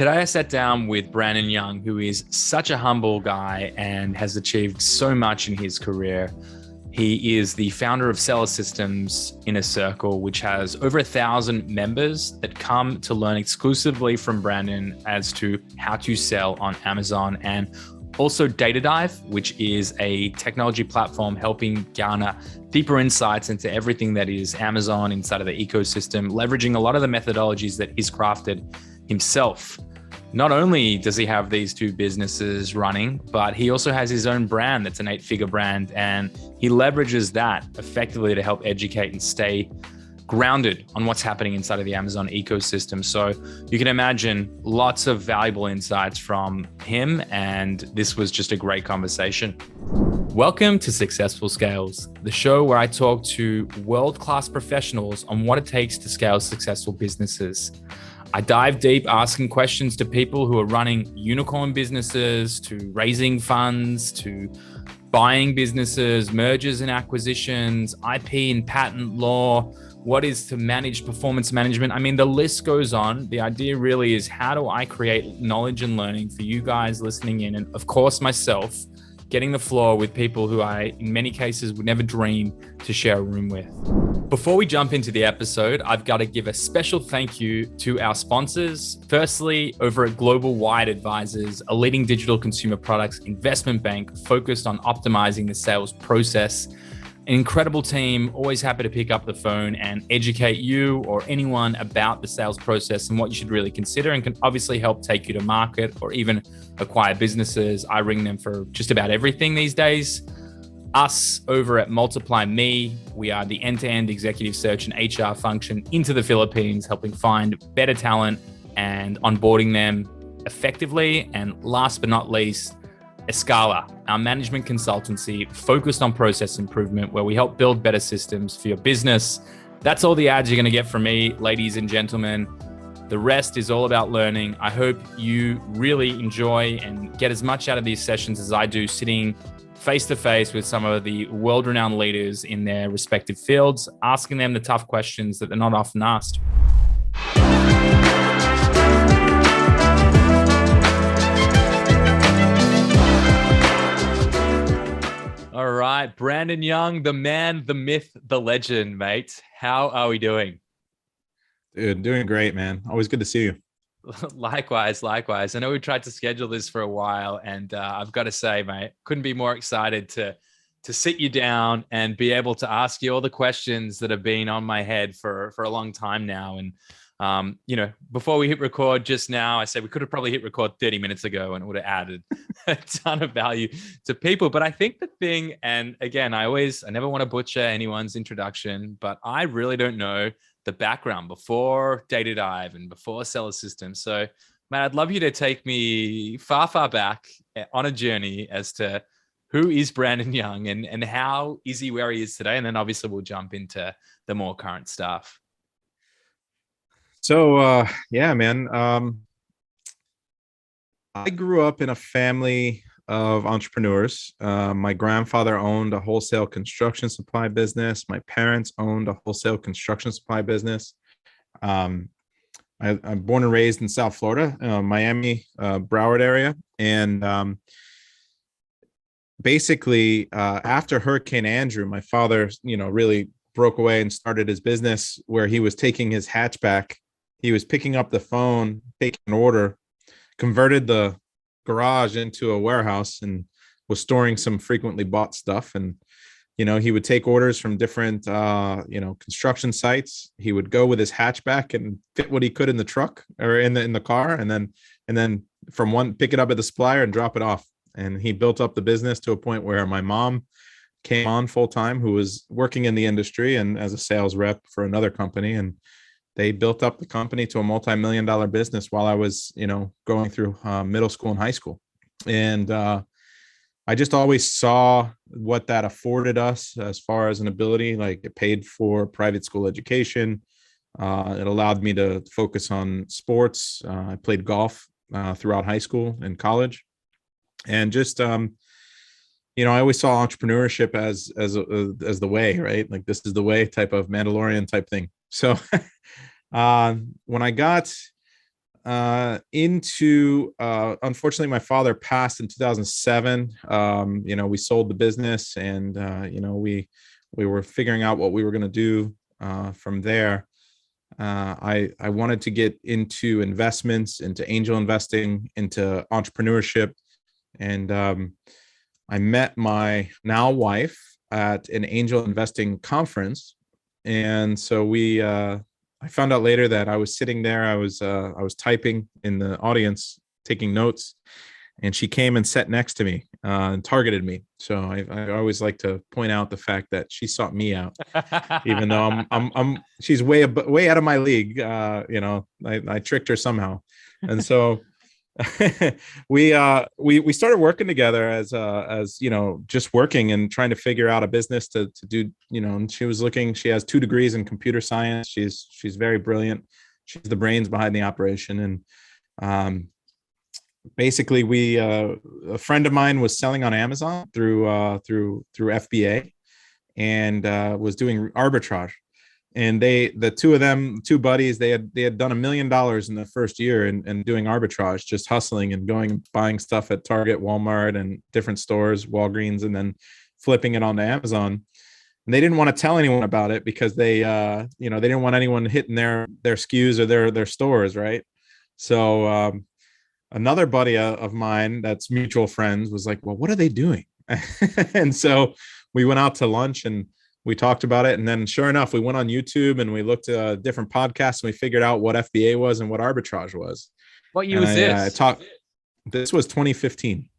Today, I sat down with Brandon Young, who is such a humble guy and has achieved so much in his career. He is the founder of Seller Systems Inner Circle, which has over 1,000 members that come to learn exclusively from Brandon as to how to sell on Amazon, and also Data Dive, which is a technology platform helping garner deeper insights into everything that is Amazon inside of the ecosystem, leveraging a lot of the methodologies that he's crafted himself. Not only does he have these two businesses running, but he also has his own brand that's an 8-figure brand, and he leverages that effectively to help educate and stay grounded on what's happening inside of the Amazon ecosystem. So you can imagine lots of valuable insights from him, and this was just a great conversation. Welcome to Successful Scales, the show where I talk to world-class professionals on what it takes to scale successful businesses. I dive deep asking questions to people who are running unicorn businesses, to raising funds, to buying businesses, mergers and acquisitions, IP and patent law, what is to manage performance management. I mean, the list goes on. The idea really is, how do I create knowledge and learning for you guys listening in? And of course, myself, getting the floor with people who I, in many cases, would never dream to share a room with. Before we jump into the episode, I've got to give a special thank you to our sponsors. Firstly, over at Global Wide Advisors, a leading digital consumer products investment bank focused on optimizing the sales process. An incredible team, always happy to pick up the phone and educate you or anyone about the sales process and what you should really consider, and can obviously help take you to market or even acquire businesses. I ring them for just about everything these days. Us over at Multiply Me, we are the end-to-end executive search and HR function into the Philippines, helping find better talent and onboarding them effectively. And last but not least, Escala, our management consultancy focused on process improvement, where we help build better systems for your business. That's all the ads you're going to get from me, ladies and gentlemen. The rest is all about learning. I hope you really enjoy and get as much out of these sessions as I do, sitting face-to-face with some of the world-renowned leaders in their respective fields, asking them the tough questions that they're not often asked. All right, Brandon Young, the man, the myth, the legend, mate. How are we doing? Dude, doing great, man. Always good to see you. Likewise. I know we tried to schedule this for a while, and I've got to say, mate, couldn't be more excited to sit you down and be able to ask you all the questions that have been on my head for a long time now. And before we hit record just now, I said we could have probably hit record 30 minutes ago, and it would have added a ton of value to people. But I think the thing, and again, I never want to butcher anyone's introduction, but I really don't know the background before Data Dive and before Seller Systems. So, man, I'd love you to take me far, far back on a journey as to who is Brandon Young and how is he where he is today? And then obviously we'll jump into the more current stuff. So, yeah, man. I grew up in a family of entrepreneurs. My grandfather owned a wholesale construction supply business. My parents owned a wholesale construction supply business. I'm born and raised in South Florida, Miami, Broward area. And basically, after Hurricane Andrew, my father, really broke away and started his business where he was taking his hatchback. He was picking up the phone, taking an order, converted the garage into a warehouse, and was storing some frequently bought stuff. And he would take orders from different construction sites. He would go with his hatchback and fit what he could in the truck or in the car, and then from one, pick it up at the supplier and drop it off. And he built up the business to a point where my mom came on full time, who was working in the industry and as a sales rep for another company, and they built up the company to a multi-million-dollar business while I was, going through middle school and high school. And I just always saw what that afforded us as far as an ability. Like, it paid for private school education. It allowed me to focus on sports. I played golf throughout high school and college. And just, I always saw entrepreneurship as the way, right? Like, this is the way type of Mandalorian type thing. So when I got Into unfortunately my father passed in 2007. We sold the business, and we were figuring out what we were going to do from there. I wanted to get into investments, into angel investing, into entrepreneurship, and I met my now wife at an angel investing conference. And so I found out later that I was sitting there, I was typing in the audience, taking notes, and she came and sat next to me and targeted me. So I always like to point out the fact that she sought me out, even though she's way out of my league. I tricked her somehow, and so we started working together as just working and trying to figure out a business to do. And she has 2 degrees in computer science. She's very brilliant. She's the brains behind the operation. And basically a friend of mine was selling on Amazon through FBA, and was doing arbitrage. And the two of them, 2 buddies, they had done $1 million in the first year and doing arbitrage, just hustling and going and buying stuff at Target, Walmart, and different stores, Walgreens, and then flipping it onto Amazon. And they didn't want to tell anyone about it because they didn't want anyone hitting their SKUs or their stores, right? So another buddy of mine that's mutual friends was like, well, what are they doing? And so we went out to lunch and we talked about it. And then sure enough, we went on YouTube and we looked at different podcasts, and we figured out what FBA was and what arbitrage was. What year was this? This was 2015.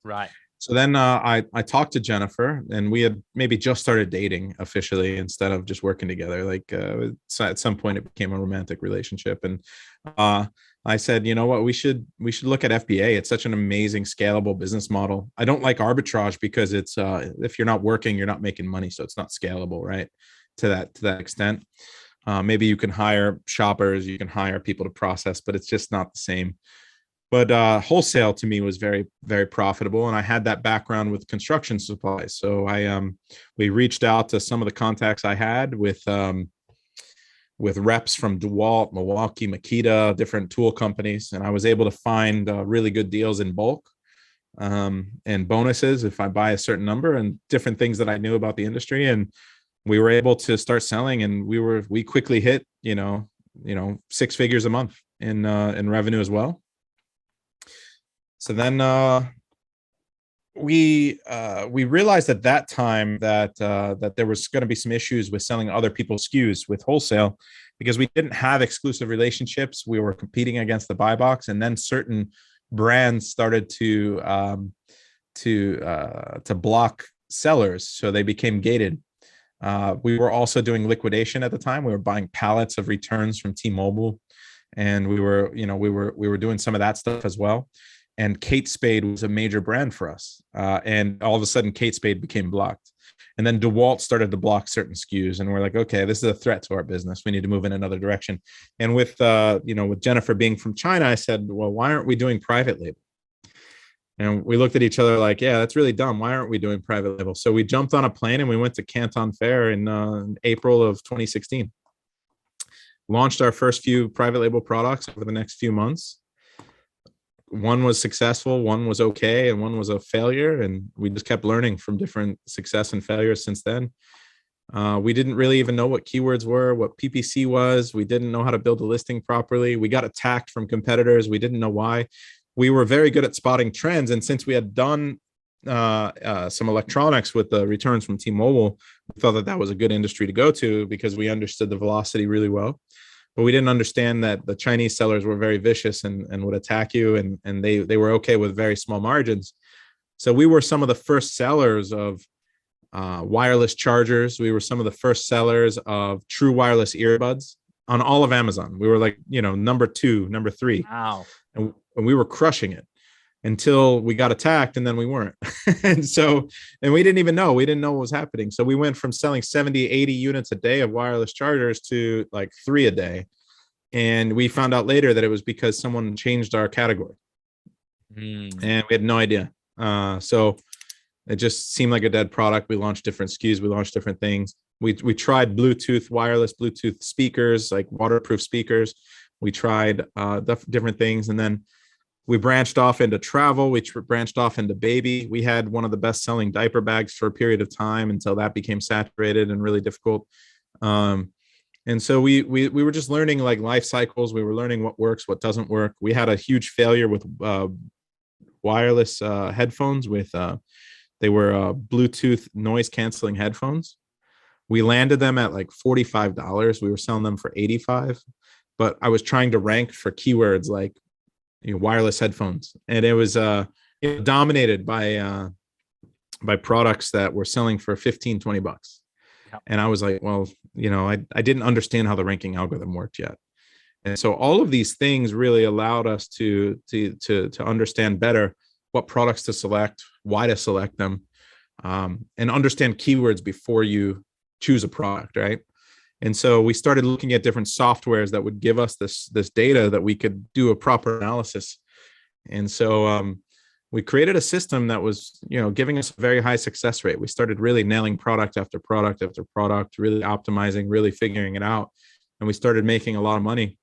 Right. So then I talked to Jennifer, and we had maybe just started dating officially instead of just working together. Like at some point it became a romantic relationship. And I said, you know what, we should look at FBA. It's such an amazing scalable business model. I don't like arbitrage because it's if you're not working, you're not making money, so it's not scalable, right? To that extent. Maybe you can hire shoppers, you can hire people to process, but it's just not the same. But wholesale to me was very, very profitable, and I had that background with construction supplies. So we reached out to some of the contacts I had with reps from DeWalt, Milwaukee, Makita, different tool companies. And I was able to find really good deals in bulk and bonuses if I buy a certain number, and different things that I knew about the industry. And we were able to start selling, and we quickly hit, 6 figures a month in revenue as well. So then we realized at that time that there was going to be some issues with selling other people's SKUs with wholesale, because we didn't have exclusive relationships. We were competing against the buy box, and then certain brands started to block sellers, so they became gated. We were also doing liquidation at the time. We were buying pallets of returns from T-Mobile, and we were doing some of that stuff as well. And Kate Spade was a major brand for us. And all of a sudden, Kate Spade became blocked. And then DeWalt started to block certain SKUs. And we're like, okay, this is a threat to our business. We need to move in another direction. And with Jennifer being from China, I said, well, why aren't we doing private label? And we looked at each other like, yeah, that's really dumb. Why aren't we doing private label? So we jumped on a plane and we went to Canton Fair in April of 2016. Launched our first few private label products over the next few months. One was successful, one was okay, and one was a failure. And we just kept learning from different success and failures since then. We didn't really even know what keywords were, what PPC was. We didn't know how to build a listing properly. We got attacked from competitors. We didn't know why. We were very good at spotting trends. And since we had done some electronics with the returns from T-Mobile, we thought that was a good industry to go to because we understood the velocity really well. But we didn't understand that the Chinese sellers were very vicious and would attack you, and they were okay with very small margins. So we were some of the first sellers of wireless chargers. We were some of the first sellers of true wireless earbuds on all of Amazon. We were like, number 2, number 3. Wow. And we were crushing it until we got attacked, and then we weren't. and we didn't even know. We didn't know what was happening. So we went from selling 70, 80 units a day of wireless chargers to like 3 a day. And we found out later that it was because someone changed our category. And we had no idea. So it just seemed like a dead product. We launched different SKUs. We launched different things. We tried wireless Bluetooth speakers, like waterproof speakers. We tried different things, and then we branched off into travel. We branched off into baby. We had one of the best selling diaper bags for a period of time until that became saturated and really difficult. And so we were just learning like life cycles. We were learning what works, what doesn't work. We had a huge failure with wireless headphones. They were Bluetooth noise canceling headphones. We landed them at like $45. We were selling them for 85, but I was trying to rank for keywords like wireless headphones, and it was dominated by products that were selling for 15, $20. Yep. And I was like, well, I didn't understand how the ranking algorithm worked yet. And so all of these things really allowed us to understand better what products to select, why to select them, and understand keywords before you choose a product, right? And so we started looking at different softwares that would give us this data that we could do a proper analysis. And so we created a system that was, giving us a very high success rate. We started really nailing product after product after product, really optimizing, really figuring it out. And we started making a lot of money.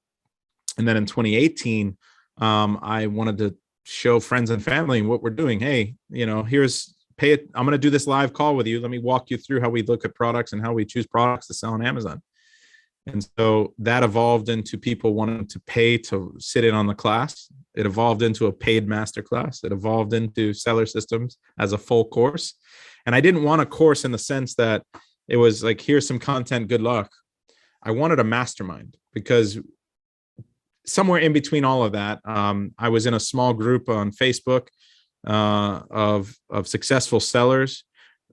And then in 2018, I wanted to show friends and family what we're doing. Hey, here's pay it. I'm going to do this live call with you. Let me walk you through how we look at products and how we choose products to sell on Amazon. And so that evolved into people wanting to pay to sit in on the class. It evolved into a paid masterclass. It evolved into Seller Systems as a full course. And I didn't want a course in the sense that it was like, here's some content, good luck. I wanted a mastermind, because somewhere in between all of that, I was in a small group on Facebook of successful sellers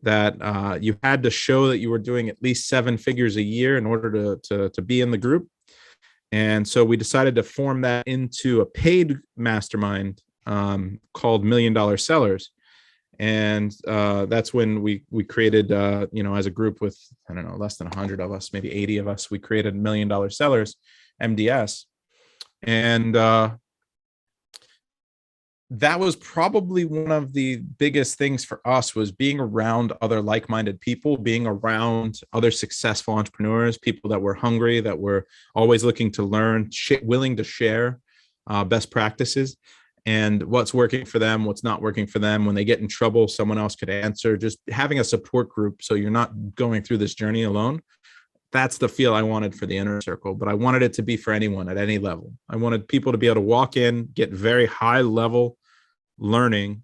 that you had to show that you were doing at least 7 figures a year in order to be in the group. And so we decided to form that into a paid mastermind called $1 Million Sellers. And that's when we created, as a group with, I don't know, less than 100 of us, maybe 80 of us, we created $1 Million Sellers, MDS. And that was probably one of the biggest things for us, was being around other like-minded people, being around other successful entrepreneurs, people that were hungry, that were always looking to learn, willing to share best practices and what's working for them, what's not working for them. When they get in trouble, someone else could answer. Just having a support group so you're not going through this journey alone. That's the feel I wanted for the inner circle, but I wanted it to be for anyone at any level. I wanted people to be able to walk in, get very high level learning,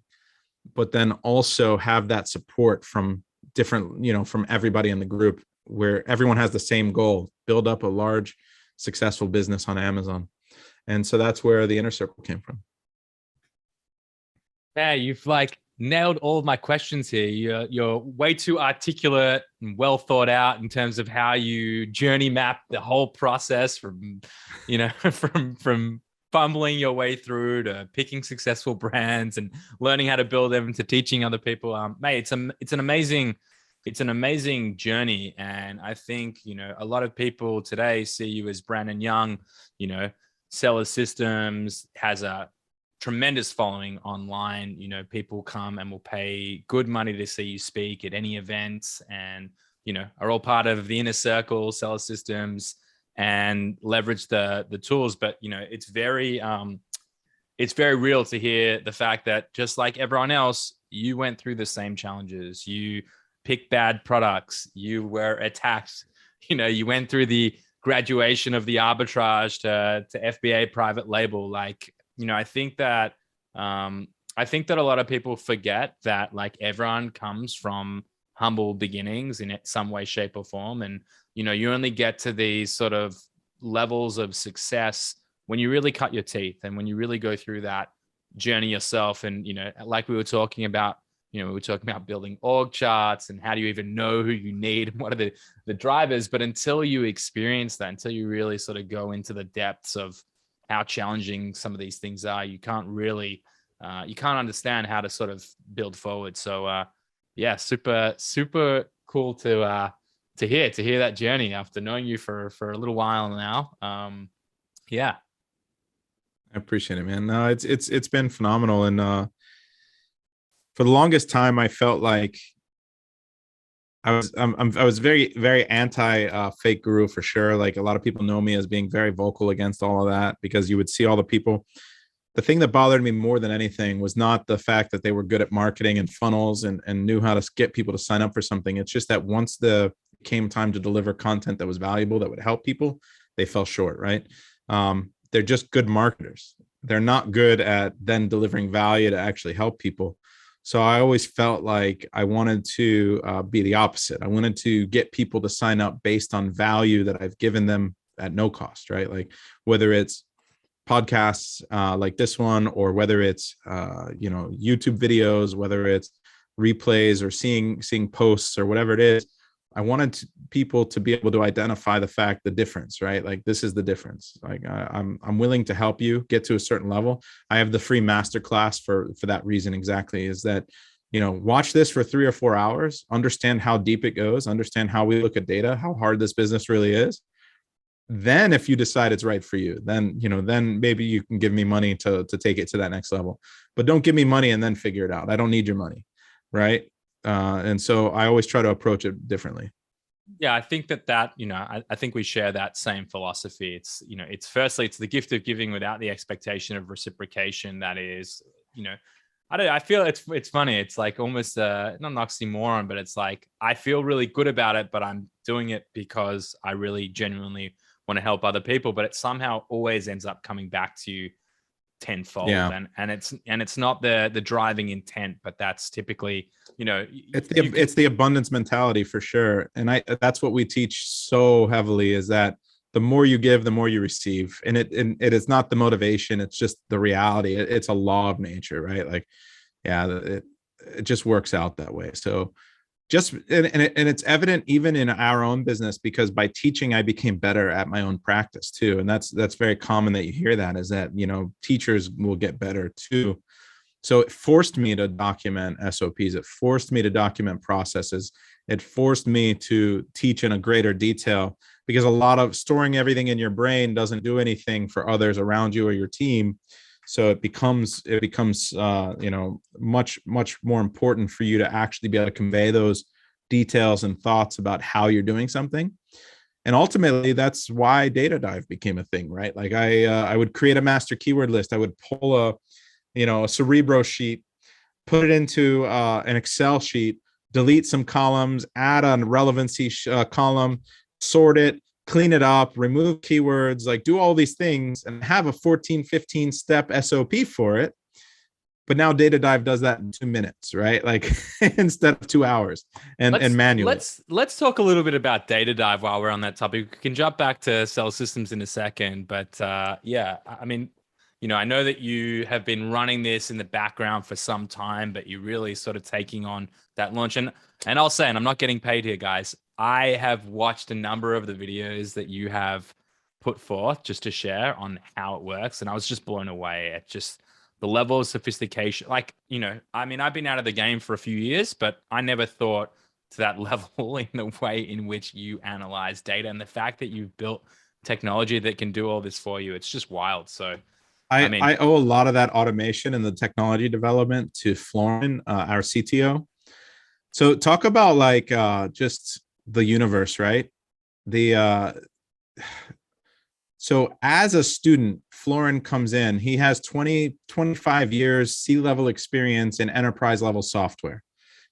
but then also have that support from different, from everybody in the group, where everyone has the same goal: build up a large, successful business on Amazon. And so that's where the inner circle came from. Yeah, you've nailed all of my questions here. You're way too articulate and well thought out in terms of how you journey map the whole process from from fumbling your way through to picking successful brands and learning how to build them, to teaching other people. Mate, it's an amazing journey. And I think, a lot of people today see you as Brandon Young. Seller Systems has a tremendous following online. People come and will pay good money to see you speak at any events, and are all part of the inner circle, Seller Systems, and leverage the tools. But it's very real to hear the fact that, just like everyone else, you went through the same challenges. You picked bad products, you were attacked, you went through the graduation of the arbitrage to FBA private label. I think that a lot of people forget that everyone comes from humble beginnings in some way, shape, or form. And, you only get to these sort of levels of success when you really cut your teeth and when you really go through that journey yourself. And, like we were talking about, building org charts and how do you even know who you need and what are the drivers. But until you experience that, until you really sort of go into the depths of how challenging some of these things are, you can't really, you can't understand how to sort of build forward. So yeah, super, super cool to hear that journey after knowing you for a little while now. Yeah. I appreciate it, man. No, it's been phenomenal. And for the longest time, I felt like I was very, very anti fake guru for sure. Like a lot of people know me as being very vocal against all of that, because you would see all the people. The thing that bothered me more than anything was not the fact that they were good at marketing and funnels and knew how to get people to sign up for something. It's just that once the came time to deliver content that was valuable, that would help people, they fell short, right? They're just good marketers. They're not good at then delivering value to actually help people. So I always felt like I wanted to be the opposite. I wanted to get people to sign up based on value that I've given them at no cost, right? Like whether it's podcasts like this one, or whether it's YouTube videos, whether it's replays or seeing posts or whatever it is. I wanted people to be able to identify the difference, right? Like this is the difference. Like I'm willing to help you get to a certain level. I have the free masterclass for that reason exactly, is that, watch this for 3 or 4 hours, understand how deep it goes, understand how we look at data, how hard this business really is. Then if you decide it's right for you, then maybe you can give me money to take it to that next level. But don't give me money and then figure it out. I don't need your money, right? And so I always try to approach it differently. Yeah, I think that I think we share that same philosophy. It's, it's firstly, it's the gift of giving without the expectation of reciprocation. That is, I feel it's funny. It's like almost not an oxymoron, but it's like, I feel really good about it, but I'm doing it because I really genuinely want to help other people, but it somehow always ends up coming back to you tenfold. Yeah. And it's not the driving intent, but that's typically, it's the abundance mentality for sure. And that's what we teach so heavily, is that the more you give, the more you receive. And it is not the motivation, it's just the reality. It's a law of nature, right? Like, yeah, it just works out that way. So and it's evident even in our own business, because by teaching I became better at my own practice too. And that's very common that you hear that, is that teachers will get better too. So it forced me to document SOPs, it forced me to document processes, it forced me to teach in a greater detail, because a lot of storing everything in your brain doesn't do anything for others around you or your team. So it becomes much more important for you to actually be able to convey those details and thoughts about how you're doing something. And ultimately, that's why Data Dive became a thing, right? Like I would create a master keyword list. I would pull a Cerebro sheet, put it into an Excel sheet, delete some columns, add a relevancy column, sort it, clean it up, remove keywords, like do all these things and have a 14-15 step SOP for it. But now Data Dive does that in 2 minutes, right? Like instead of 2 hours and manually. Let's talk a little bit about Data Dive while we're on that topic. We can jump back to Cell Systems in a second, but yeah, I mean, I know that you have been running this in the background for some time, but you're really sort of taking on that launch. And I'll say, and I'm not getting paid here, guys, I have watched a number of the videos that you have put forth just to share on how it works. And I was just blown away at just the level of sophistication. Like, I mean, I've been out of the game for a few years, but I never thought to that level in the way in which you analyze data, and the fact that you've built technology that can do all this for you. It's just wild. So I owe a lot of that automation and the technology development to Florin, our CTO. So talk about like just the universe, right? So as a student, Florin comes in, he has 25 years C-level experience in enterprise level software.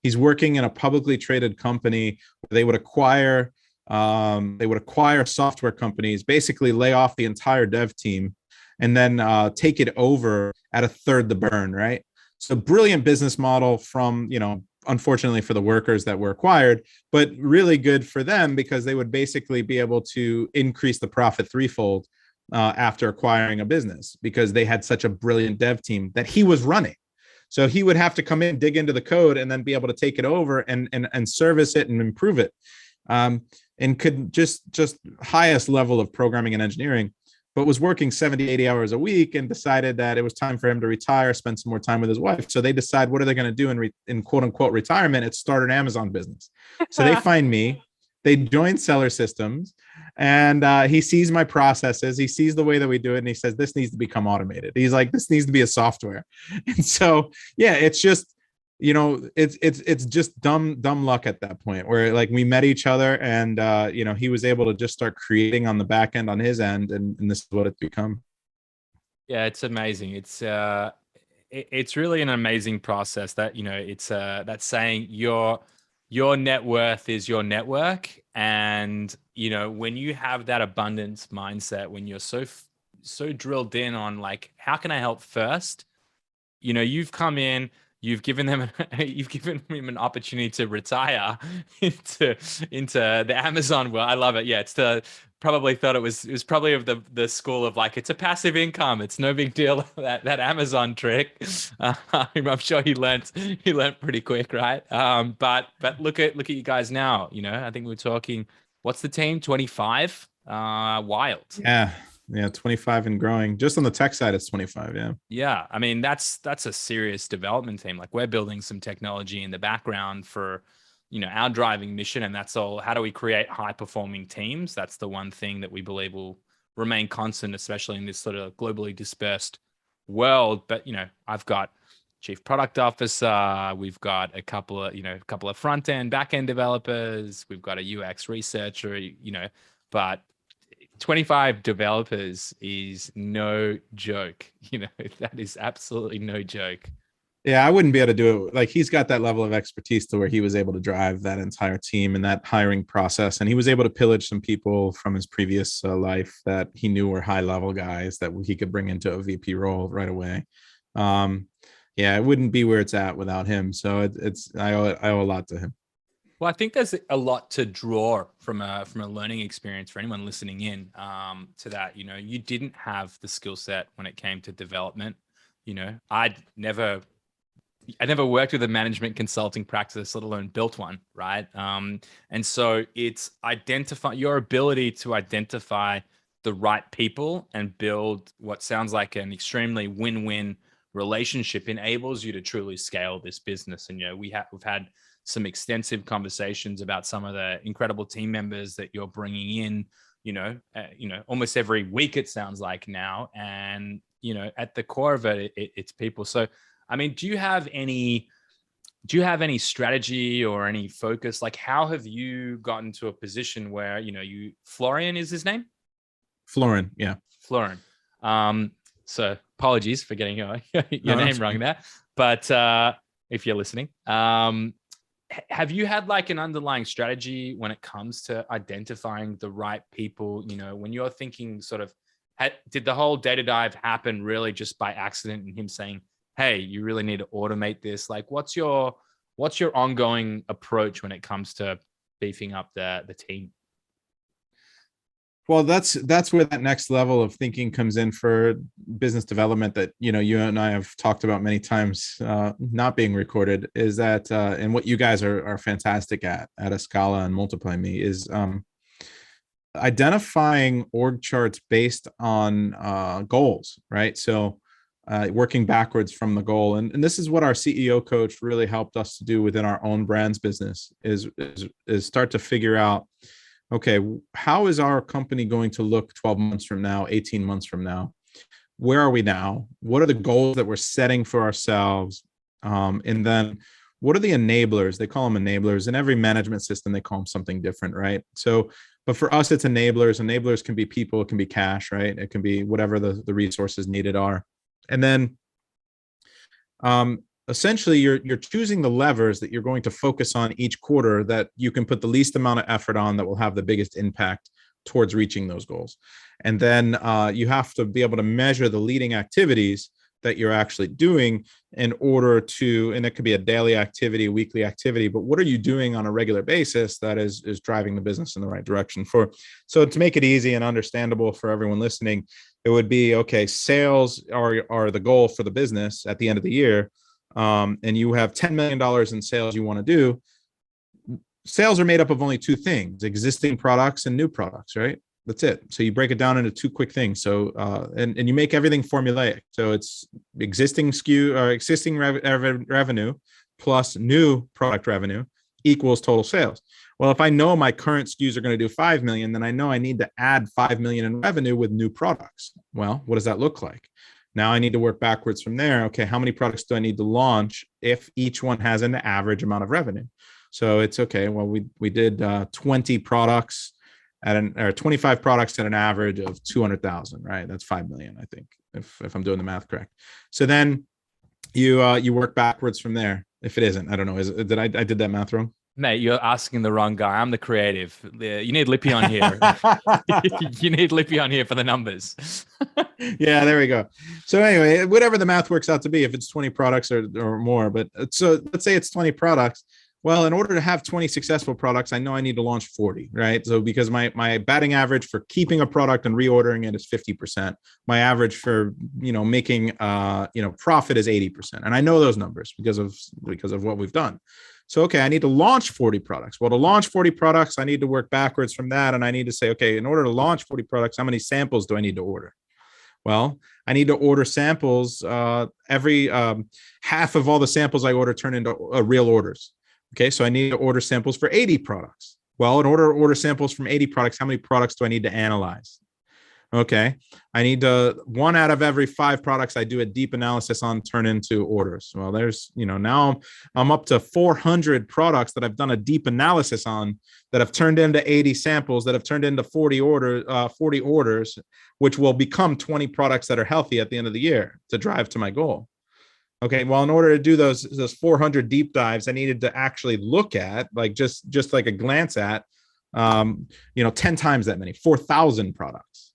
He's working in a publicly traded company where they would acquire software companies, basically lay off the entire dev team, and then take it over at a third the burn, right? So brilliant business model from, unfortunately for the workers that were acquired, but really good for them because they would basically be able to increase the profit threefold after acquiring a business, because they had such a brilliant dev team that he was running. So he would have to come in, dig into the code, and then be able to take it over and service it and improve it. And could just highest level of programming and engineering, but was working 70, 80 hours a week and decided that it was time for him to retire, spend some more time with his wife. So they decide, what are they going to do in quote unquote retirement? It's start an Amazon business. So they find me, they join Seller Systems, and he sees my processes. He sees the way that we do it. And he says, this needs to become automated. He's like, this needs to be a software. And so, yeah, it's just, it's just dumb luck at that point where like we met each other and he was able to just start creating on the back end on his end, and this is what it's become. Yeah, it's amazing. It's really an amazing process that, it's that saying your net worth is your network. And, when you have that abundance mindset, when you're so drilled in on like, how can I help first? You've come in, you've given them, you've given him an opportunity to retire into the Amazon world. I love it. Yeah, it's probably thought it was probably of the school of like, it's a passive income, it's no big deal. That Amazon trick. I'm sure he learned pretty quick, right? But look at you guys now. I think we're talking. What's the team? 25. Wild. Yeah, 25 and growing. Just on the tech side, it's 25. Yeah. Yeah, I mean that's a serious development team. Like we're building some technology in the background for, our driving mission, and that's all. How do we create high performing teams? That's the one thing that we believe will remain constant, especially in this sort of globally dispersed world. But I've got chief product officer, we've got a couple of front end, back end developers, we've got a UX researcher, but 25 developers is no joke. That is absolutely no joke. Yeah, I wouldn't be able to do it. Like he's got that level of expertise to where he was able to drive that entire team and that hiring process. And he was able to pillage some people from his previous life that he knew were high level guys that he could bring into a VP role right away. Yeah, it wouldn't be where it's at without him. So I owe a lot to him. Well, I think there's a lot to draw from a learning experience for anyone listening in to that. You didn't have the skill set when it came to development. I never worked with a management consulting practice, let alone built one, right? And so it's your ability to identify the right people and build what sounds like an extremely win-win relationship enables you to truly scale this business. And we've had some extensive conversations about some of the incredible team members that you're bringing in, almost every week, it sounds like now. And, at the core of it's people. So, I mean, do you have any strategy or any focus? Like, how have you gotten to a position where, Florian is his name? Florin. Yeah. Florin. So apologies for getting your name wrong there, but if you're listening, have you had like an underlying strategy when it comes to identifying the right people? When you're thinking sort of, did the whole data dive happen really just by accident and him saying, hey, you really need to automate this? Like, what's your ongoing approach when it comes to beefing up the team? Well, that's where that next level of thinking comes in for business development that you and I have talked about many times, not being recorded. Is that and what you guys are fantastic at Escala and Multiply Me is identifying org charts based on goals, right? So working backwards from the goal, and this is what our CEO coach really helped us to do within our own brands business is start to figure out, okay, how is our company going to look 12 months from now, 18 months from now? Where are we now? What are the goals that we're setting for ourselves? And then what are the enablers? They call them enablers. In every management system, they call them something different, right? So, but for us, it's enablers. Enablers can be people, it can be cash, right? It can be whatever the resources needed are. And then essentially you're choosing the levers that you're going to focus on each quarter that you can put the least amount of effort on that will have the biggest impact towards reaching those goals. And then you have to be able to measure the leading activities that you're actually doing in order to, and it could be a daily activity, weekly activity, but what are you doing on a regular basis that is driving the business in the right direction? So to make it easy and understandable for everyone listening, it would be, okay, sales are the goal for the business at the end of the year. And you have $10 million in sales you want to do. Sales are made up of only two things: existing products and new products, right? That's it. So you break it down into two quick things. So, and you make everything formulaic. So it's existing SKU or existing revenue plus new product revenue equals total sales. Well, if I know my current SKUs are going to do 5 million, then I know I need to add 5 million in revenue with new products. Well, what does that look like? Now I need to work backwards from there. Okay, how many products do I need to launch if each one has an average amount of revenue? So it's okay. Well, we did 20 products at an or 25 products at an average of 200,000, right? That's 5 million, I think, if I'm doing the math correct. So then you work backwards from there. If it isn't, I don't know. I did that math wrong? Mate, you're asking the wrong guy. I'm the creative. You need Lippy on here. You need Lippy on here for the numbers. Yeah, there we go. So anyway, whatever the math works out to be, if it's 20 products or more, but so let's say it's 20 products. Well, in order to have 20 successful products, I know I need to launch 40, right? So because my batting average for keeping a product and reordering it is 50%. My average for, making profit is 80%. And I know those numbers because of what we've done. So, okay, I need to launch 40 products. Well, to launch 40 products, I need to work backwards from that. And I need to say, okay, in order to launch 40 products, how many samples do I need to order? Well, I need to order samples. Every half of all the samples I order turn into real orders. Okay, so I need to order samples for 80 products. Well, in order to order samples from 80 products, how many products do I need to analyze? Okay, I need to, 1 out of every 5 products I do a deep analysis on turn into orders. Well, there's, now I'm up to 400 products that I've done a deep analysis on that have turned into 80 samples that have turned into 40 orders, which will become 20 products that are healthy at the end of the year to drive to my goal. Okay, well, in order to do those 400 deep dives, I needed to actually look at, like, just like a glance at, 10 times that many, 4,000 products.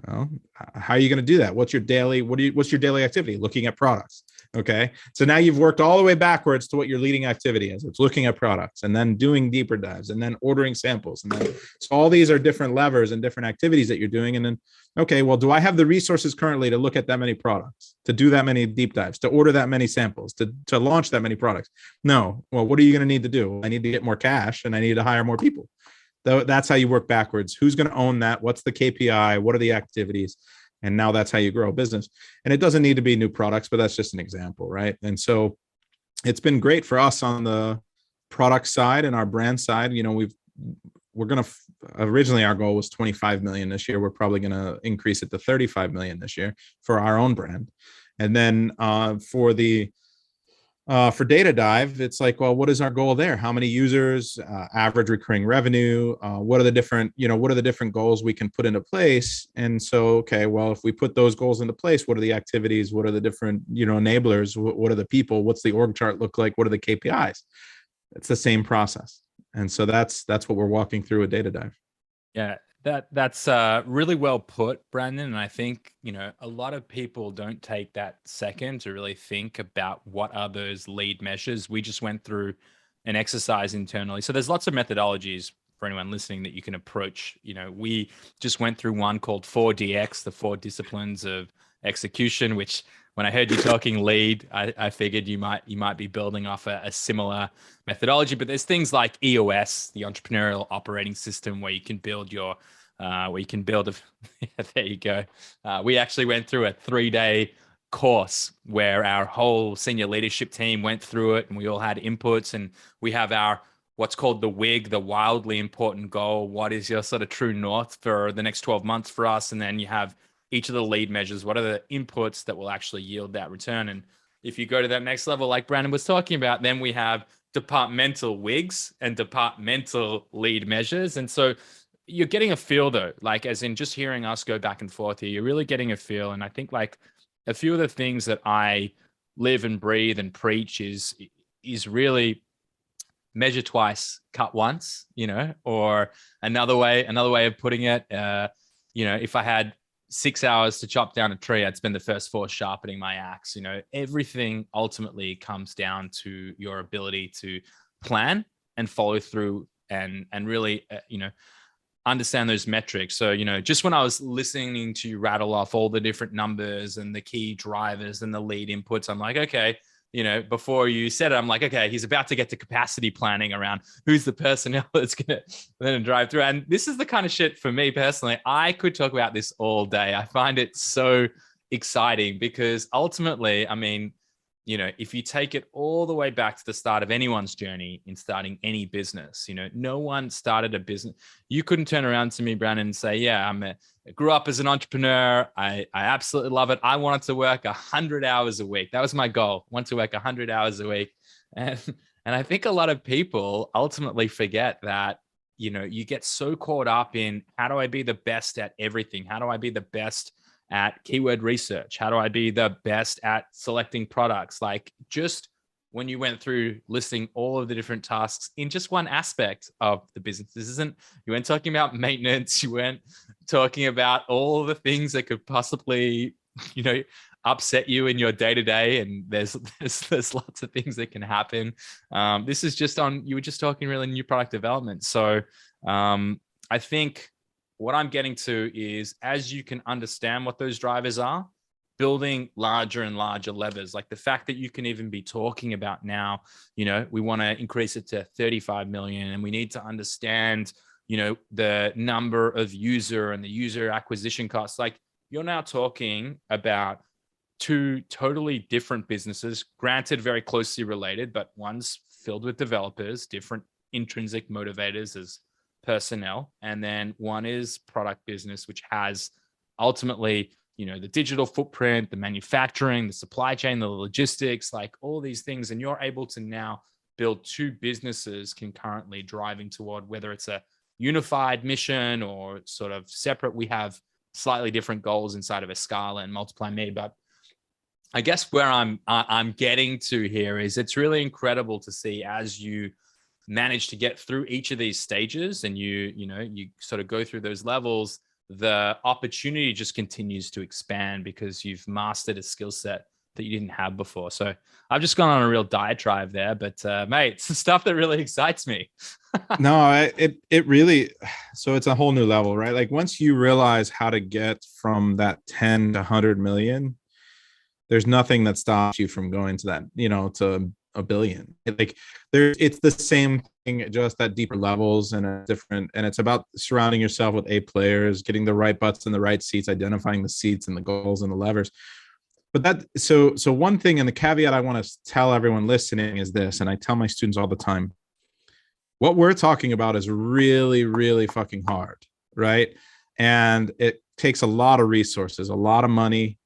Well, how are you going to do that? What's your daily activity? Looking at products. Okay. So now you've worked all the way backwards to what your leading activity is. It's looking at products and then doing deeper dives and then ordering samples. And then, so all these are different levers and different activities that you're doing. And then, okay, well, do I have the resources currently to look at that many products, to do that many deep dives, to order that many samples, to launch that many products? No. Well, what are you going to need to do? I need to get more cash and I need to hire more people. That's how you work backwards. Who's going to own that? What's the KPI? What are the activities? And now that's how you grow a business. And it doesn't need to be new products, but that's just an example, right? And so it's been great for us on the product side and our brand side. We're going to, originally our goal was 25 million this year. We're probably going to increase it to 35 million this year for our own brand. And then for Data Dive, it's like, well, what is our goal there? How many users, average recurring revenue? What are the different goals we can put into place? And so, okay, well, if we put those goals into place, what are the activities? What are the different, enablers? What are the people? What's the org chart look like? What are the KPIs? It's the same process. And so that's what we're walking through with Data Dive. Yeah, that's really well put, Brandon. And I think, a lot of people don't take that second to really think about what are those lead measures. We just went through an exercise internally. So there's lots of methodologies for anyone listening that you can approach. We just went through one called 4DX, the 4 disciplines of execution, which when I heard you talking lead, I figured you might be building off a similar methodology. But there's things like EOS, the entrepreneurial operating system, where you can build there you go. We actually went through a 3-day course where our whole senior leadership team went through it, and we all had inputs, and we have our what's called the WIG, the wildly important goal. What is your sort of true north for the next 12 months for us? And then you have each of the lead measures. What are the inputs that will actually yield that return? And if you go to that next level, like Brandon was talking about, then we have departmental WIGs and departmental lead measures. And so you're getting a feel, though, like as in just hearing us go back and forth here, you're really getting a feel. And I think like a few of the things that I live and breathe and preach is really measure twice, cut once, or another way of putting it, if I had 6 hours to chop down a tree, I'd spend the first 4 sharpening my axe. Everything ultimately comes down to your ability to plan and follow through and really, understand those metrics. So, just when I was listening to you rattle off all the different numbers and the key drivers and the lead inputs, I'm like, okay, before you said it, I'm like, okay, he's about to get to capacity planning around who's the personnel that's going to then drive through. And this is the kind of shit for me personally. I could talk about this all day. I find it so exciting because ultimately, I mean, if you take it all the way back to the start of anyone's journey in starting any business, no one started a business. You couldn't turn around to me, Brandon, and say, yeah, I grew up as an entrepreneur. I absolutely love it. I wanted to work 100 hours a week. That was my goal. I want to work 100 hours a week. And I think a lot of people ultimately forget that, you get so caught up in, how do I be the best at everything? How do I be the best at keyword research? How do I be the best at selecting products? Like, just when you went through listing all of the different tasks in just one aspect of the business, you weren't talking about maintenance. You weren't talking about all the things that could possibly, upset you in your day-to-day. And there's lots of things that can happen. This is just you were just talking really new product development. So I think what I'm getting to is, as you can understand what those drivers are, building larger and larger levers, like the fact that you can even be talking about now, we want to increase it to 35 million, and we need to understand, the number of user and the user acquisition costs. Like, you're now talking about two totally different businesses, granted very closely related, but one's filled with developers, different intrinsic motivators as personnel, and then one is product business, which has ultimately, the digital footprint, the manufacturing, the supply chain, the logistics, like all these things. And you're able to now build two businesses concurrently, driving toward, whether it's a unified mission or sort of separate. We have slightly different goals inside of a Scala and Multiply Me, but I guess where I'm getting to here is, it's really incredible to see, as you manage to get through each of these stages and you sort of go through those levels, the opportunity just continues to expand because you've mastered a skill set that you didn't have before. So I've just gone on a real diatribe there, but mate, it's the stuff that really excites me. No, it really, so it's a whole new level, right? Like, once you realize how to get from that 10 to 100 million, there's nothing that stops you from going to that, to a billion. It's the same thing, just at deeper levels and it's about surrounding yourself with A players, getting the right butts in the right seats, identifying the seats and the goals and the levers. But so one thing, and the caveat I want to tell everyone listening is this, and I tell my students all the time, what we're talking about is really, really fucking hard, right? And it takes a lot of resources, a lot of money,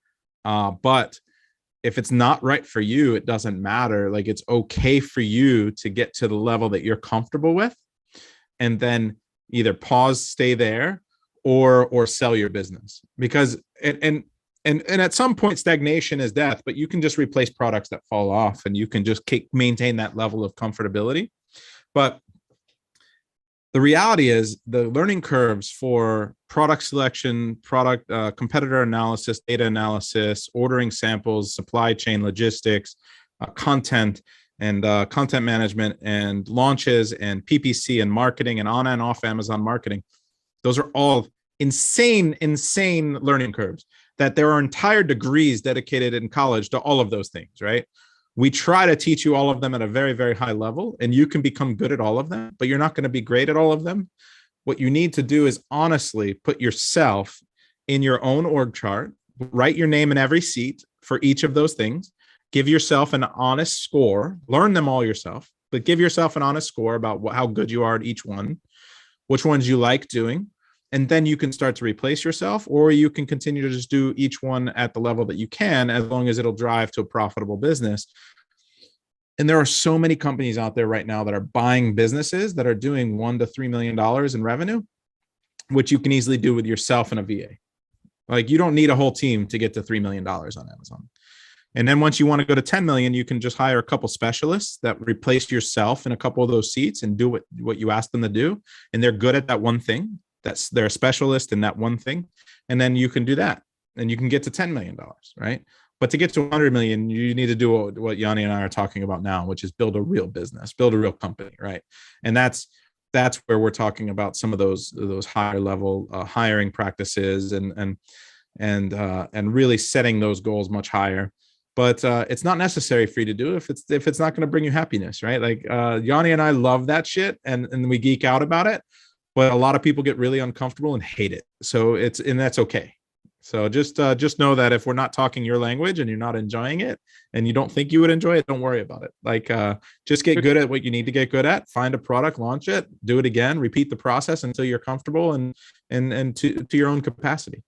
but if it's not right for you, it doesn't matter. Like, it's okay for you to get to the level that you're comfortable with, and then either pause, stay there, or sell your business. Because and at some point, stagnation is death, but you can just replace products that fall off, and you can just maintain that level of comfortability. But the reality is, the learning curves for product selection, product competitor analysis, data analysis, ordering samples, supply chain logistics, content and content management, and launches and PPC and marketing and on and off Amazon marketing, those are all insane learning curves, that there are entire degrees dedicated in college to all of those things, right? We try to teach you all of them at a very, very high level, and you can become good at all of them, but you're not going to be great at all of them. What you need to do is honestly put yourself in your own org chart, write your name in every seat for each of those things, give yourself an honest score, learn them all yourself, but give yourself an honest score about how good you are at each one, which ones you like doing. And then you can start to replace yourself, or you can continue to just do each one at the level that you can, as long as it'll drive to a profitable business. And there are so many companies out there right now that are buying businesses that are doing $1 to $3 million in revenue, which you can easily do with yourself and a VA. Like, you don't need a whole team to get to $3 million on Amazon. And then once you want to go to 10 million, you can just hire a couple specialists that replace yourself in a couple of those seats and do what you ask them to do. And they're good at that one thing. They're a specialist in that one thing. And then you can do that, and you can get to $10 million, right? But to get to 100 million, you need to do what Yanni and I are talking about now, which is build a real business, build a real company, right? And that's where we're talking about some of those higher level hiring practices and really setting those goals much higher. But it's not necessary for you to do if it's not going to bring you happiness, right? Like Yanni and I love that shit, and we geek out about it. But a lot of people get really uncomfortable and hate it. So that's okay. So just know that if we're not talking your language and you're not enjoying it and you don't think you would enjoy it, don't worry about it. Like just get good at what you need to get good at, find a product, launch it, do it again, repeat the process until you're comfortable and to your own capacity.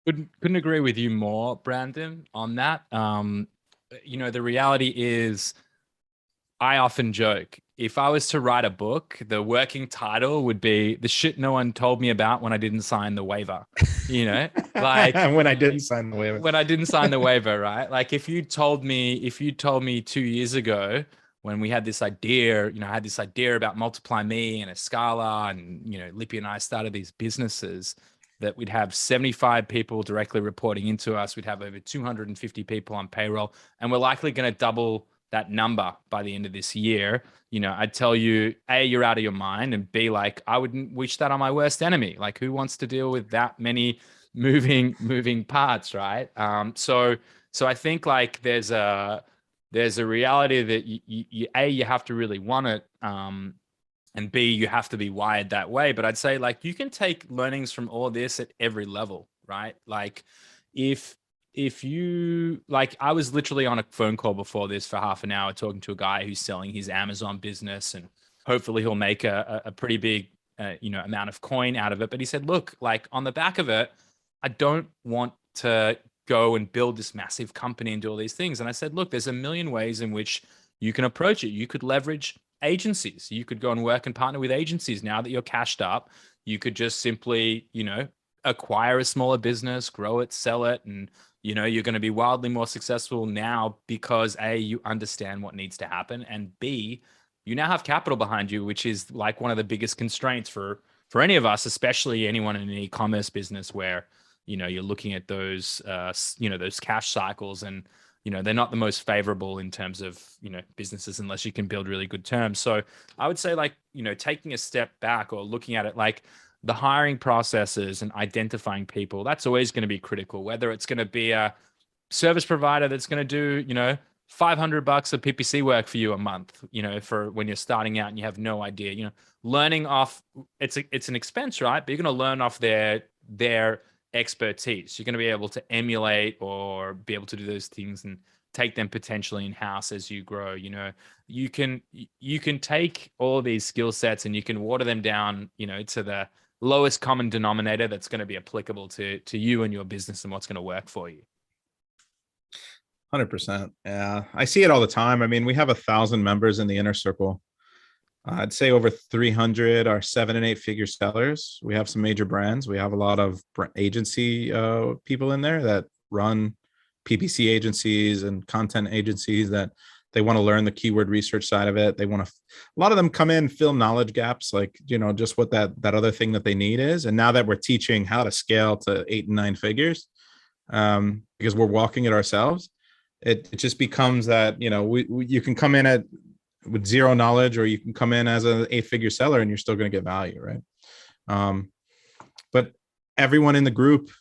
Couldn't agree with you more, Brandon, on that. The reality is, I often joke, if I was to write a book, the working title would be "The Shit No One Told Me About When I Didn't Sign the Waiver." You know, like When I didn't sign the waiver. when I didn't sign the waiver, right? Like if you told me 2 years ago when we had this idea, I had this idea about Multiply Me and a Scala, and Lippy and I started these businesses, that we'd have 75 people directly reporting into us. We'd have over 250 people on payroll, and we're likely going to double that number by the end of this year. I'd tell you, A, you're out of your mind, and B, like, I wouldn't wish that on my worst enemy. Like, who wants to deal with that many moving parts, right? So I think, like, there's a reality that you have to really want it, and B, you have to be wired that way. But I'd say, like, you can take learnings from all this at every level, right? Like, if you, like, I was literally on a phone call before this for half an hour talking to a guy who's selling his Amazon business, and hopefully he'll make a pretty big amount of coin out of it. But he said, look, like, on the back of it, I don't want to go and build this massive company and do all these things. And I said, look, there's a million ways in which you can approach it. You could leverage agencies. You could go and work and partner with agencies now that you're cashed up. You could just simply, acquire a smaller business, grow it, sell it, and you're going to be wildly more successful now because A, you understand what needs to happen, and B, you now have capital behind you, which is like one of the biggest constraints for any of us, especially anyone in an e-commerce business where you're looking at those those cash cycles, and they're not the most favorable in terms of businesses unless you can build really good terms. So I would say, like, taking a step back or looking at it, like, the hiring processes and identifying people, that's always going to be critical. Whether it's going to be a service provider that's going to do $500 of PPC work for you a month, for when you're starting out and you have no idea, learning off, it's an expense, right? But you're going to learn off their expertise. You're going to be able to emulate or be able to do those things and take them potentially in house as you grow. You can take all of these skill sets and you can water them down, to the lowest common denominator that's going to be applicable to you and your business and what's going to work for you. 100%. Yeah, I see it all the time. I mean, we have 1,000 members in the inner circle. I'd say over 300 are 7 and 8 figure sellers. We have some major brands. We have a lot of agency people in there that run PPC agencies and content agencies that they want to learn the keyword research side of it. They want to, a lot of them come in, fill knowledge gaps, like, just what that other thing that they need is. And now that we're teaching how to scale to 8 and 9 figures, because we're walking it ourselves, it just becomes that, you can come in with zero knowledge, or you can come in as an 8-figure seller and you're still going to get value, right? But everyone in the group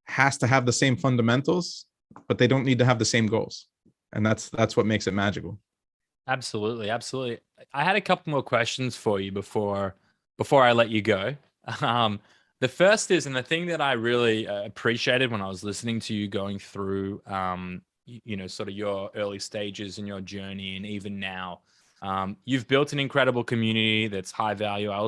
has to have the same fundamentals, but they don't need to have the same goals. And that's what makes it magical. Absolutely. I had a couple more questions for you before I let you go. The first is, and the thing that I really appreciated when I was listening to you going through, sort of your early stages in your journey, and even now, you've built an incredible community that's high value. I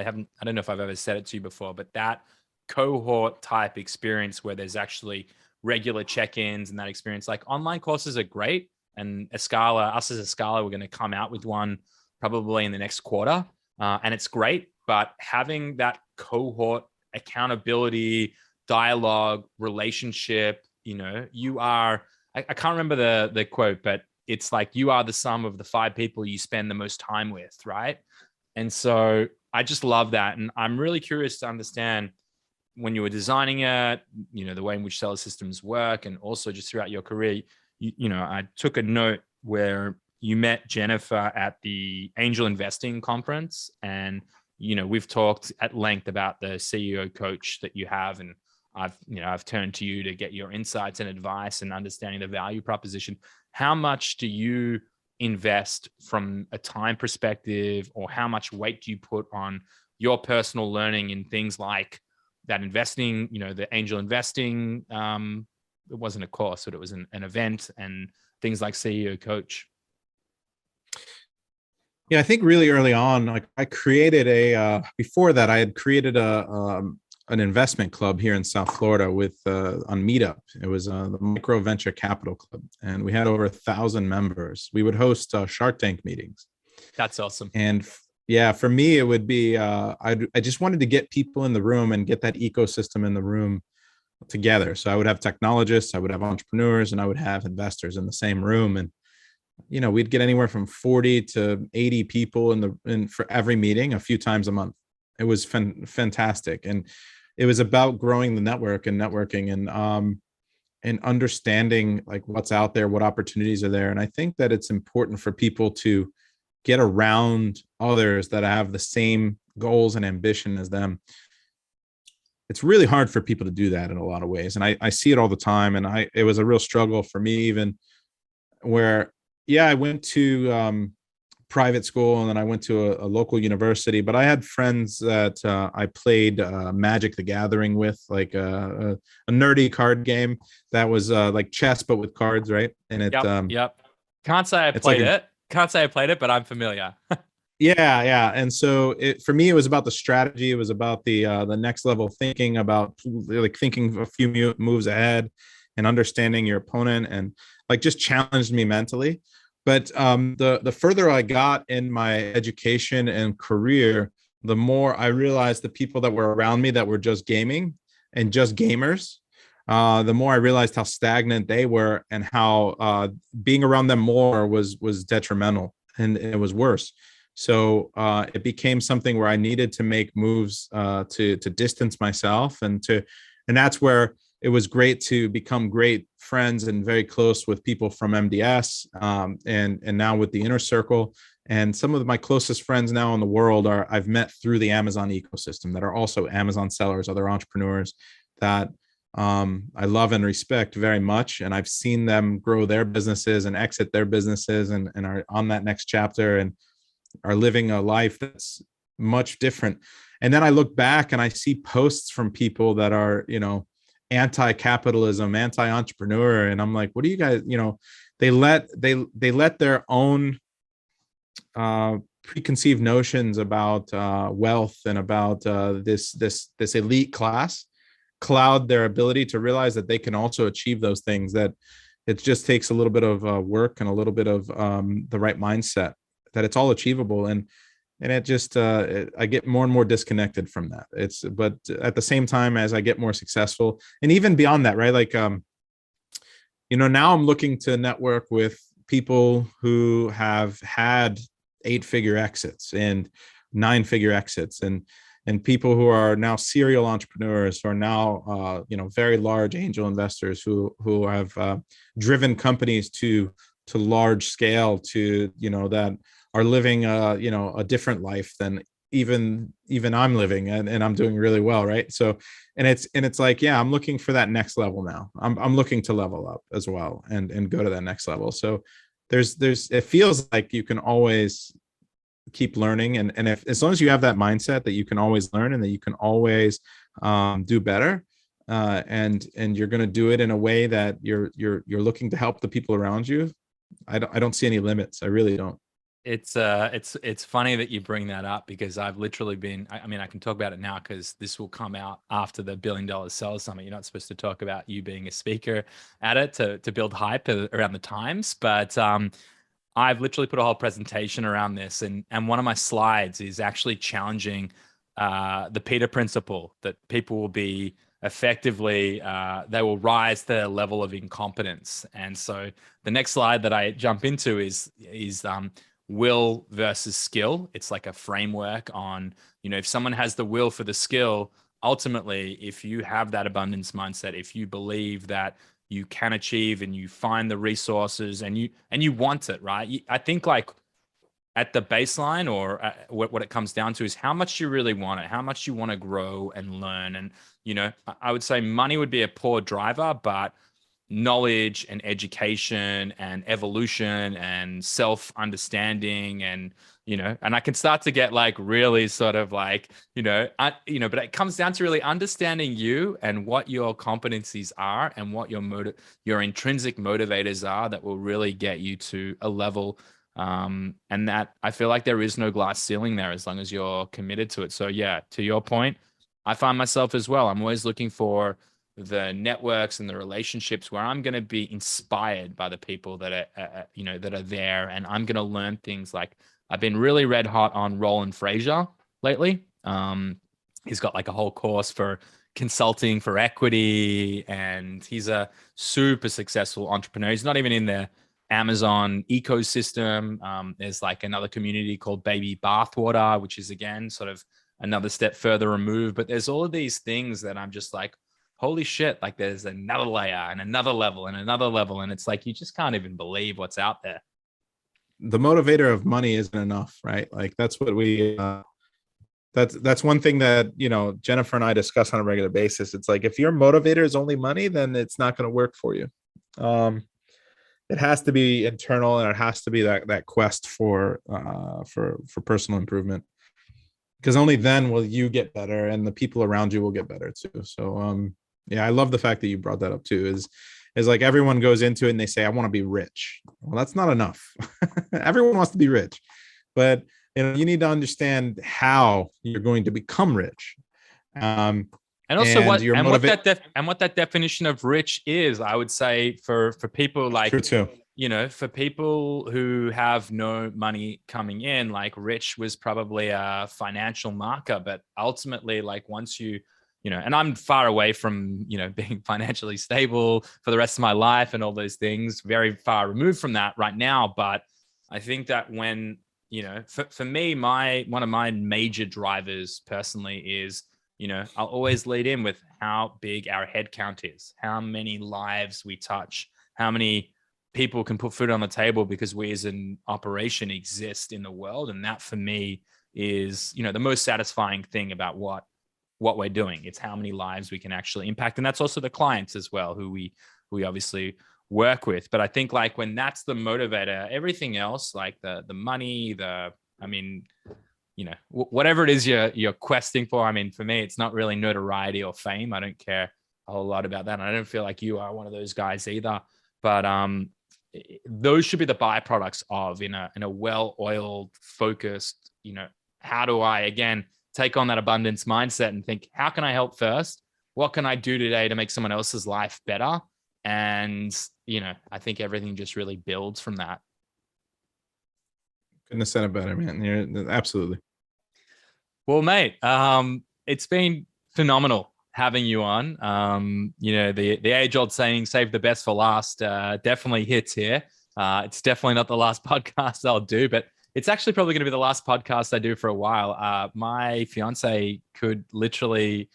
don't know if I've ever said it to you before, but that cohort type experience where there's actually regular check-ins and that experience, like, online courses are great. And us as a Scala, we're going to come out with one probably in the next quarter. And it's great, but having that cohort accountability, dialogue, relationship, you are, I can't remember the quote, but it's like, you are the sum of the 5 people you spend the most time with, right? And so I just love that. And I'm really curious to understand, when you were designing it, the way in which seller systems work, and also just throughout your career, I took a note where you met Jennifer at the angel investing conference, and we've talked at length about the CEO coach that you have, and I've turned to you to get your insights and advice and understanding the value proposition. How much do you invest from a time perspective, or how much weight do you put on your personal learning in things like that investing, the angel investing. It wasn't a course, but it was an event, and things like CEO Coach. Yeah, I think really early on, like I created before that, I had created an investment club here in South Florida with on Meetup. It was the Micro Venture Capital Club, and we had over 1,000 members. We would host Shark Tank meetings. That's awesome. And yeah, for me, it would be I just wanted to get people in the room and get that ecosystem in the room together. So I would have technologists, I would have entrepreneurs, and I would have investors in the same room. And we'd get anywhere from 40 to 80 people in for every meeting a few times a month. It was fantastic. And it was about growing the network and networking and understanding like what's out there, what opportunities are there. And I think that it's important for people to get around others that have the same goals and ambition as them. It's really hard for people to do that in a lot of ways. And I see it all the time. And it was a real struggle for me, even where, yeah, I went to private school and then I went to a local university, but I had friends that I played Magic the Gathering with, like a nerdy card game that was like chess, but with cards, right? And it, yep. Can't say I played it. Can't say I played it, but I'm familiar. Yeah. And so for me, it was about the strategy. It was about the next level thinking, about like thinking a few moves ahead and understanding your opponent, and like just challenged me mentally. But the further I got in my education and career, the more I realized the people that were around me that were just gaming and just gamers, the more I realized how stagnant they were and how being around them more was detrimental, and it was worse. So it became something where I needed to make moves to distance myself, and that's where it was great to become great friends and very close with people from MDS, and now with the Inner Circle. And some of my closest friends now in the world I've met through the Amazon ecosystem, that are also Amazon sellers, other entrepreneurs that I love and respect very much. And I've seen them grow their businesses and exit their businesses and are on that next chapter and are living a life that's much different. And then I look back and I see posts from people that are, anti-capitalism, anti-entrepreneur, and I'm like, what do you guys, they let their own preconceived notions about wealth and about this elite class cloud their ability to realize that they can also achieve those things, that it just takes a little bit of work and a little bit of the right mindset, that it's all achievable. And it just I get more and more disconnected from that. But at the same time, as I get more successful, and even beyond that, right? Like now I'm looking to network with people who have had 8-figure exits and 9-figure exits, and people who are now serial entrepreneurs, who are now very large angel investors who have driven companies to large scale, to that are living a different life than even I'm living, and I'm doing really well, right? So and it's like, yeah, I'm looking for that next level now. I'm looking to level up as well and go to that next level. So there's it feels like you can always keep learning, and if as long as you have that mindset that you can always learn and that you can always do better, and you're going to do it in a way that you're looking to help the people around you, I don't see any limits. I really don't. It's funny that you bring that up, because I've literally been, I mean, I can talk about it now because this will come out after the $1 Billion Seller Summit. You're not supposed to talk about you being a speaker at it to build hype around the times, but I've literally put a whole presentation around this, and one of my slides is actually challenging the Peter Principle, that people will be effectively, they will rise to their level of incompetence. And so the next slide that I jump into is will versus skill. It's like a framework on, if someone has the will for the skill, ultimately, if you have that abundance mindset, if you believe that you can achieve and you find the resources and you want it, right? I think like at the baseline, or what it comes down to, is how much you really want it, how much you want to grow and learn. And, I would say money would be a poor driver, but knowledge and education and evolution and self-understanding, and and I can start to get like really sort of like but it comes down to really understanding you and what your competencies are and what your intrinsic motivators are that will really get you to a level, and that I feel like there is no glass ceiling there as long as you're committed to it. So yeah, to your point, I find myself as well, I'm always looking for the networks and the relationships where I'm going to be inspired by the people that are that are there, and I'm going to learn things. Like I've been really red hot on Roland Frazier lately. He's got like a whole course for consulting for equity, and he's a super successful entrepreneur. He's not even in the Amazon ecosystem. There's like another community called Baby Bathwater, which is again sort of another step further removed. But there's all of these things that I'm just like, holy shit, like there's another layer and another level and another level. And it's like, you just can't even believe what's out there. The motivator of money isn't enough, right? Like that's what that's one thing that, Jennifer and I discuss on a regular basis. It's like, if your motivator is only money, then it's not going to work for you. It has to be internal, and it has to be that quest for personal improvement, because only then will you get better and the people around you will get better too. So, yeah, I love the fact that you brought that up too, is like everyone goes into it and they say, I want to be rich. Well, that's not enough. Everyone wants to be rich, but you need to understand how you're going to become rich. And also what that definition of rich is, I would say for people like, for people who have no money coming in, like rich was probably a financial marker, but ultimately, like once and I'm far away from, being financially stable for the rest of my life and all those things, very far removed from that right now. But I think that when, for me, one of my major drivers personally is, I'll always lead in with how big our head count is, how many lives we touch, how many people can put food on the table because we as an operation exist in the world. And that for me is, the most satisfying thing about what we're doing. It's how many lives we can actually impact. And that's also the clients as well, who we obviously work with. But I think like when that's the motivator, everything else, like the money, whatever it is you're questing for. I mean, for me, it's not really notoriety or fame. I don't care a whole lot about that. And I don't feel like you are one of those guys either. But those should be the byproducts of in a well-oiled, focused, how do I, again, take on that abundance mindset and think, how can I help first? What can I do today to make someone else's life better? And, I think everything just really builds from that. Couldn't have said it better, man. You're absolutely. Well, mate, it's been phenomenal having you on. The age-old saying, save the best for last, definitely hits here. It's definitely not the last podcast I'll do, but it's actually probably going to be the last podcast I do for a while. My fiance could literally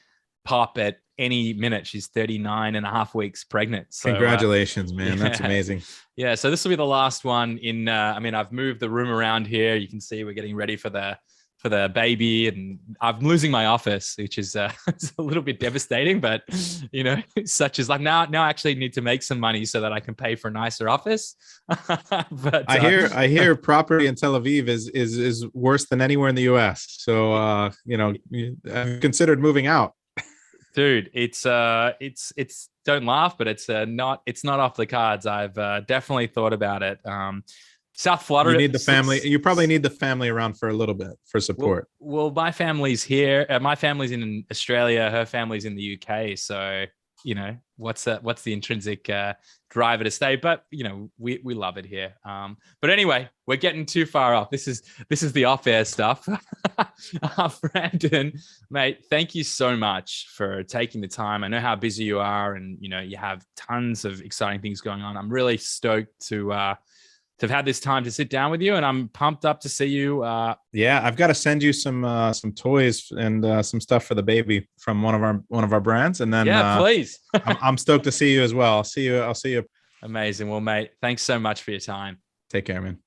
pop at any minute. She's 39 and a half weeks pregnant. So, congratulations, man. That's amazing. Yeah. So this will be the last one I've moved the room around here. You can see we're getting ready for the baby, and I'm losing my office, which is it's a little bit devastating, but such as like now I actually need to make some money so that I can pay for a nicer office. But I hear property in Tel Aviv is worse than anywhere in the US. So I've considered moving out. Dude, it's don't laugh, but it's not off the cards. I've definitely thought about it. South Florida. You need the family. You probably need the family around for a little bit for support. Well, my family's here. My family's in Australia. Her family's in the UK. So, what's the intrinsic driver to stay? But, we love it here. But anyway, we're getting too far off. This is the off-air stuff. Brandon, mate, thank you so much for taking the time. I know how busy you are, and, you have tons of exciting things going on. I'm really stoked to have had this time to sit down with you, and I'm pumped up to see you. Yeah, I've got to send you some toys and some stuff for the baby from one of our brands, and then please. I'm stoked to see you as well. I'll see you. Amazing. Well, mate, thanks so much for your time. Take care, man.